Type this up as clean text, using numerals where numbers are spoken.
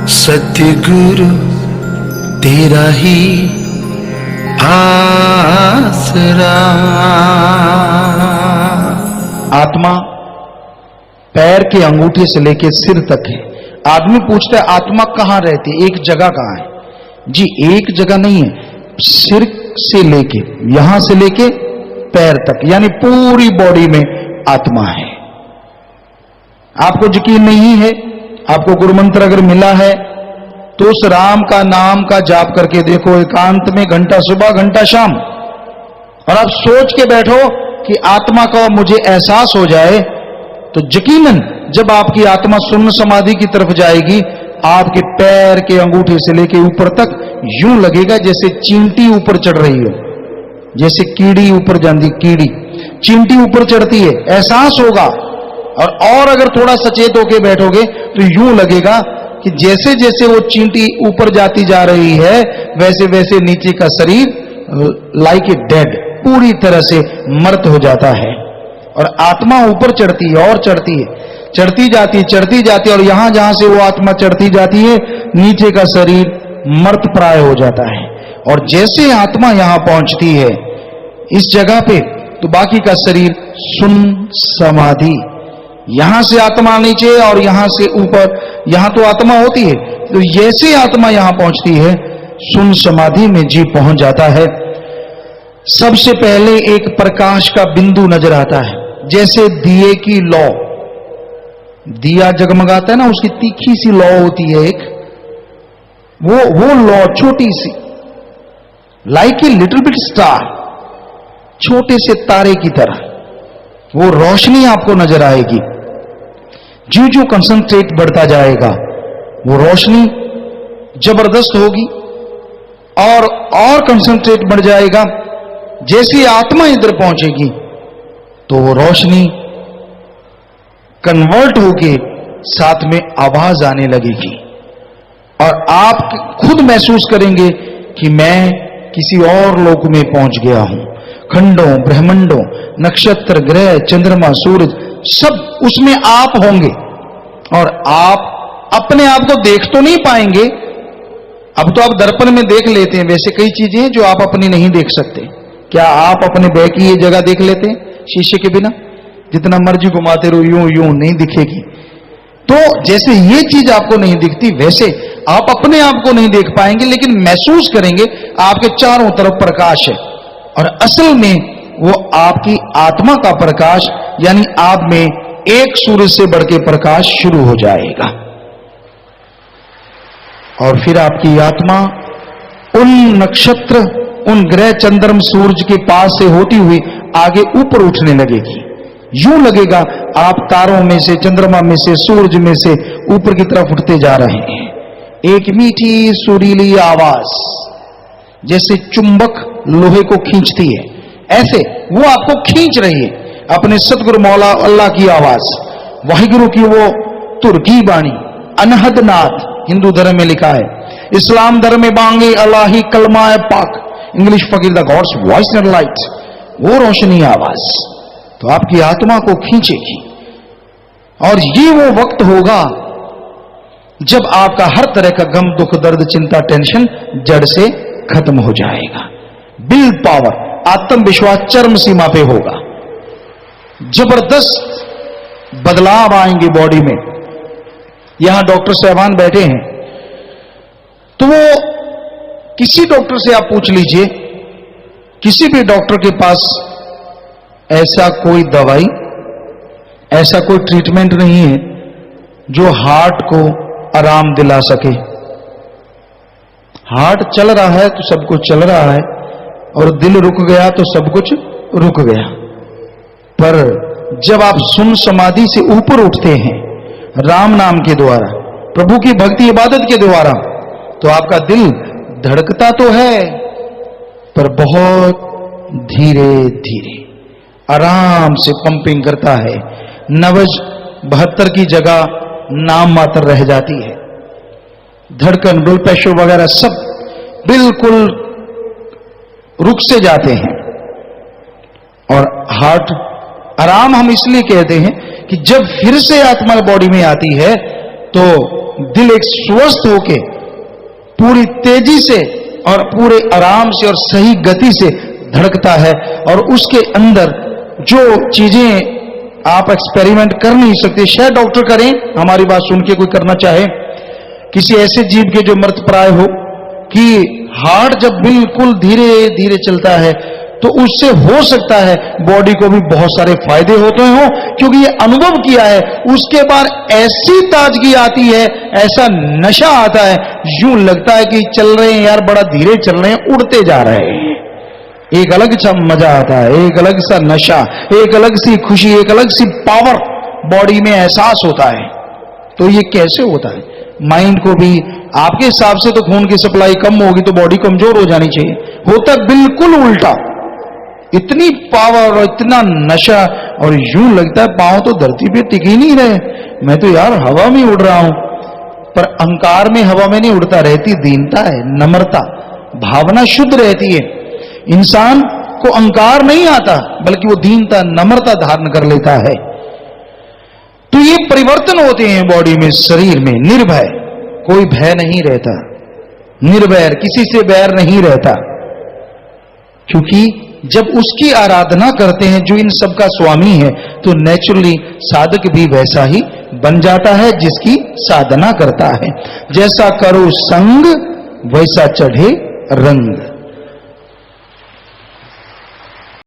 सतगुरु तेरा ही आसरा। आत्मा पैर के अंगूठे से लेके सिर तक है। आदमी पूछता है आत्मा कहां रहती है, एक जगह कहां है? जी एक जगह नहीं है, सिर से लेके यहां से लेके पैर तक, यानी पूरी बॉडी में आत्मा है। आपको यकीन नहीं है, आपको गुरु मंत्र अगर मिला है तो उस राम का नाम का जाप करके देखो, एकांत में, घंटा सुबह घंटा शाम, और आप सोच के बैठो कि आत्मा का मुझे एहसास हो जाए, तो यकीनन जब आपकी आत्मा शून्य समाधि की तरफ जाएगी, आपके पैर के अंगूठे से लेके ऊपर तक यूं लगेगा जैसे चींटी ऊपर चढ़ रही हो, जैसे कीड़ी ऊपर जाती, कीड़ी चींटी ऊपर चढ़ती है, एहसास होगा। और अगर थोड़ा सचेत होके बैठोगे तो यूं लगेगा कि जैसे जैसे वो चींटी ऊपर जाती जा रही है, वैसे वैसे नीचे का शरीर लाइक ए डेड, पूरी तरह से मृत हो जाता है। और आत्मा ऊपर चढ़ती है और चढ़ती है, चढ़ती जाती है, और यहां जहां से वो आत्मा चढ़ती जाती है, नीचे का शरीर मृत प्राय हो जाता है। और जैसे आत्मा यहां पहुंचती है इस जगह पे, तो बाकी का शरीर शून्य समाधि, यहां से आत्मा नीचे और यहां से ऊपर, यहां तो आत्मा होती है, तो जैसे आत्मा यहां पहुंचती है शून्य समाधि में जीव पहुंच जाता है। सबसे पहले एक प्रकाश का बिंदु नजर आता है, जैसे दिए की लौ, दिया जगमगाता है ना, उसकी तीखी सी लौ होती है एक, वो लौ छोटी सी, like a little bit star, छोटे से तारे की तरह वो रोशनी आपको नजर आएगी। जो जो कंसंट्रेट बढ़ता जाएगा वो रोशनी जबरदस्त होगी, और कंसंट्रेट बढ़ जाएगा। जैसी आत्मा इधर पहुंचेगी तो वो रोशनी कन्वर्ट होके साथ में आवाज आने लगेगी, और आप खुद महसूस करेंगे कि मैं किसी और लोक में पहुंच गया हूं। खंडों, ब्रह्मांडों, नक्षत्र, ग्रह, चंद्रमा, सूरज, सब उसमें आप होंगे, और आप अपने आप को देख तो नहीं पाएंगे। अब तो आप दर्पण में देख लेते हैं, वैसे कई चीजें हैं जो आप अपनी नहीं देख सकते। क्या आप अपने बैक की ये जगह देख लेते हैं शीशे के बिना? जितना मर्जी घुमाते रहो यूं यूं नहीं दिखेगी। तो जैसे ये चीज आपको नहीं दिखती, वैसे आप अपने आप को नहीं देख पाएंगे, लेकिन महसूस करेंगे आपके चारों तरफ प्रकाश है, और असल में वो आपकी आत्मा का प्रकाश, यानी आप में एक सूरज से बढ़ के प्रकाश शुरू हो जाएगा। और फिर आपकी आत्मा उन नक्षत्र, उन ग्रह, चंद्रमा, सूरज के पास से होती हुई आगे ऊपर उठने लगेगी। यूं लगेगा आप तारों में से, चंद्रमा में से, सूरज में से ऊपर की तरफ उठते जा रहे हैं। एक मीठी सुरीली आवाज जैसे चुंबक लोहे को खींचती है, ऐसे वो आपको खींच रही है। अपने सतगुरु मौला अल्लाह की आवाज, वाहिगुरु की वो तुर्की बाणी, अनहद नाथ हिंदू धर्म में लिखा है, इस्लाम धर्म में बांगे अल्लाही कलमा पाक, इंग्लिश फकीर the gods voice and light, वो रोशनी आवाज तो आपकी आत्मा को खींचेगी। और ये वो वक्त होगा जब आपका हर तरह का गम, दुख, दर्द, चिंता, टेंशन जड़ से खत्म हो जाएगा। विल पावर, आत्मविश्वास चरम सीमा पे होगा, जबरदस्त बदलाव आएंगे बॉडी में। यहां डॉक्टर साहबान बैठे हैं, तो वो किसी डॉक्टर से आप पूछ लीजिए, किसी भी डॉक्टर के पास ऐसा कोई दवाई, ऐसा कोई ट्रीटमेंट नहीं है जो हार्ट को आराम दिला सके। हार्ट चल रहा है तो सब कुछ चल रहा है, और दिल रुक गया तो सब कुछ रुक गया। पर जब आप शून्य समाधि से ऊपर उठते हैं राम नाम के द्वारा, प्रभु की भक्ति इबादत के द्वारा, तो आपका दिल धड़कता तो है, पर बहुत धीरे धीरे आराम से पंपिंग करता है। नब्ज 72 की जगह नाम मात्र रह जाती है। धड़कन, ब्लड प्रेशर वगैरह सब बिल्कुल रुक से जाते हैं। और हार्ट आराम हम इसलिए कहते हैं कि जब फिर से आत्मा बॉडी में आती है तो दिल एक स्वस्थ होके पूरी तेजी से और पूरे आराम से और सही गति से धड़कता है, और उसके अंदर जो चीजें आप एक्सपेरिमेंट कर नहीं सकते, शायद डॉक्टर करें, हमारी बात सुन के कोई करना चाहे, किसी ऐसे जीव के जो मृतप्राय हो, कि हार्ट जब बिल्कुल धीरे धीरे चलता है तो उससे हो सकता है बॉडी को भी बहुत सारे फायदे होते हो, क्योंकि ये अनुभव किया है। उसके बाद ऐसी ताजगी आती है, ऐसा नशा आता है, यूं लगता है कि चल रहे हैं यार, बड़ा धीरे चल रहे हैं, उड़ते जा रहे हैं। एक अलग सा मजा आता है, एक अलग सा नशा, एक अलग सी खुशी, एक अलग सी पावर बॉडी में एहसास होता है। तो ये कैसे होता है? माइंड को भी आपके हिसाब से तो खून की सप्लाई कम होगी तो बॉडी कमजोर हो जानी चाहिए, होता बिल्कुल उल्टा। इतनी पावर और इतना नशा, और यूं लगता है पांव तो धरती पे टिक ही नहीं रहे, मैं तो यार हवा में उड़ रहा हूं। पर अहंकार में हवा में नहीं उड़ता, रहती दीनता है, नम्रता, भावना शुद्ध रहती है। इंसान को अहंकार नहीं आता, बल्कि वो दीनता, नम्रता धारण कर लेता है। तो ये परिवर्तन होते हैं बॉडी में, शरीर में। निर्भय, कोई भय नहीं रहता, निर्भय, किसी से बैर नहीं रहता, क्योंकि जब उसकी आराधना करते हैं जो इन सब का स्वामी है, तो नेचुरली साधक भी वैसा ही बन जाता है जिसकी साधना करता है। जैसा करो संग वैसा चढ़े रंग।